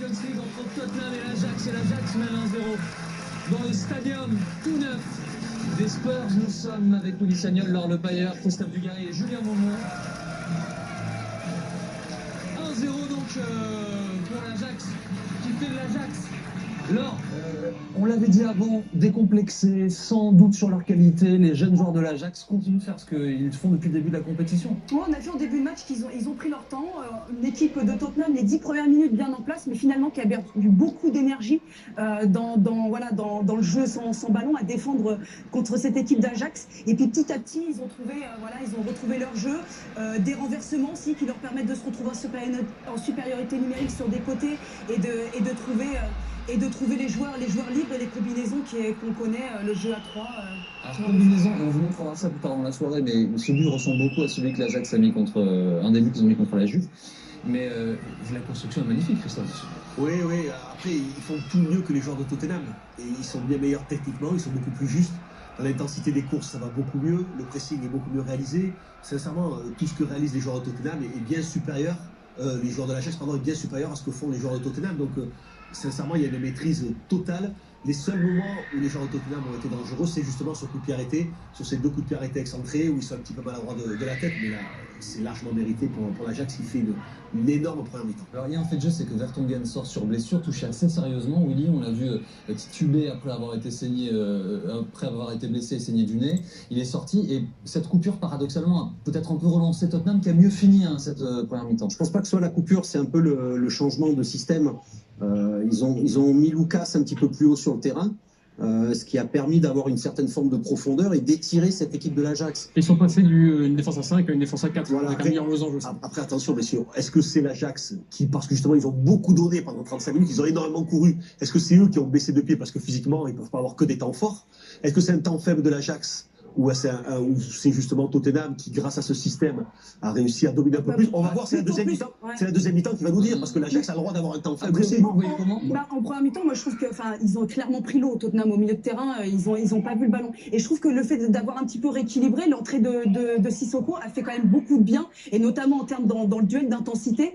Champions League entre Tottenham et l'Ajax mène 1-0 dans le stadium tout neuf des Spurs. Nous sommes avec Willy Sagnol, Laure Le Payer, Christophe Dugarry et Julien Momont. 1-0 donc pour l'Ajax, qui fait de l'Ajax. Laure, on l'avait dit avant, décomplexés, sans doute sur leur qualité, les jeunes joueurs de l'Ajax continuent de faire ce qu'ils font depuis le début de la compétition. Ouais, on a vu en début de match qu'ils ont pris leur temps. Une équipe de Tottenham, les 10 premières minutes bien en place, mais finalement qui a perdu beaucoup d'énergie dans le jeu sans ballon, à défendre contre cette équipe d'Ajax. Et puis petit à petit, ils ont retrouvé leur jeu, des renversements aussi qui leur permettent de se retrouver en supériorité numérique sur des côtés et de trouver les joueurs libres et les combinaisons qu'on connaît, le jeu à 3. Alors, combinaison, on vous montrera ça plus tard dans la soirée, mais ce but ressemble beaucoup à celui que l'Ajax a mis contre un des buts qu'ils ont mis contre la Juve. Mais la construction est magnifique, Christophe. Oui, après ils font tout mieux que les joueurs de Tottenham. Et ils sont bien meilleurs techniquement, ils sont beaucoup plus justes. Dans l'intensité des courses, ça va beaucoup mieux, le pressing est beaucoup mieux réalisé. Sincèrement, tout ce que réalisent les joueurs de Tottenham est bien supérieur, les joueurs de l'Ajax, est bien supérieur à ce que font les joueurs de Tottenham. Donc sincèrement, il y a une maîtrise totale. Les seuls moments où les joueurs de Tottenham ont été dangereux, c'est justement sur coup de pied arrêté, sur ces 2 coups de pied arrêtés excentrés, où ils sont un petit peu maladroits de la tête, mais là, c'est largement mérité pour l'Ajax qui fait une énorme première mi-temps. Alors il y a un fait de jeu, c'est que Vertonghen sort sur blessure, touché assez sérieusement. Willy, on l'a vu tituber après avoir été blessé et saigné du nez. Il est sorti et cette coupure, paradoxalement, a peut-être un peu relancé Tottenham, qui a mieux fini cette première mi-temps. Je pense pas que ce soit la coupure, c'est un peu le changement de système. Ils ont mis Lucas un petit peu plus haut sur le terrain, ce qui a permis d'avoir une certaine forme de profondeur et d'étirer cette équipe de l'Ajax. Ils sont passés d'une défense à 5 à une défense à 4, voilà, avec un meilleur losange aussi. Après, attention, messieurs, est-ce que c'est l'Ajax qui, parce que justement ils ont beaucoup donné pendant 35 minutes, ils ont énormément couru, est-ce que c'est eux qui ont baissé de pied parce que physiquement ils ne peuvent pas avoir que des temps forts? Est-ce que c'est un temps faible de l'Ajax? Ou c'est justement Tottenham qui, grâce à ce système, a réussi à dominer un peu plus. On va voir, c'est la deuxième mi-temps. Ouais. C'est la deuxième mi-temps qui va nous dire, parce que l'Ajax a le droit d'avoir un temps faible aussi. En première mi-temps, moi je trouve qu'ils ont clairement pris l'eau, Tottenham, au milieu de terrain. Ils ont pas vu le ballon. Et je trouve que le fait d'avoir un petit peu rééquilibré, l'entrée de Sissoko a fait quand même beaucoup de bien, et notamment en termes dans le duel d'intensité.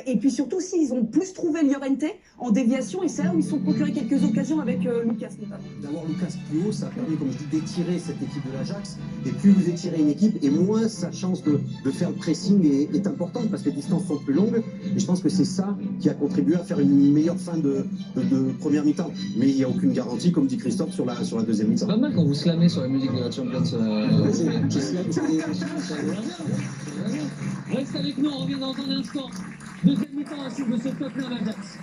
Et puis surtout, aussi, ils ont plus trouvé Llorente en déviation, et c'est là où ils se sont procuré quelques occasions avec Lucas notamment. D'avoir Lucas plus haut, ça a permis, comme je dis, d'étirer cette équipe de l'Ajax. Et plus vous étirez une équipe, et moins sa chance de faire le pressing est importante, parce que les distances sont plus longues. Et je pense que c'est ça qui a contribué à faire une meilleure fin de première mi-temps. Mais il n'y a aucune garantie, comme dit Christophe, sur la deuxième mi-temps. C'est pas mal quand vous slamez sur la musique de la Champions. Reste avec nous, on revient dans un instant. Deuxième mi-temps à suivre de ce Tottenham Ajax.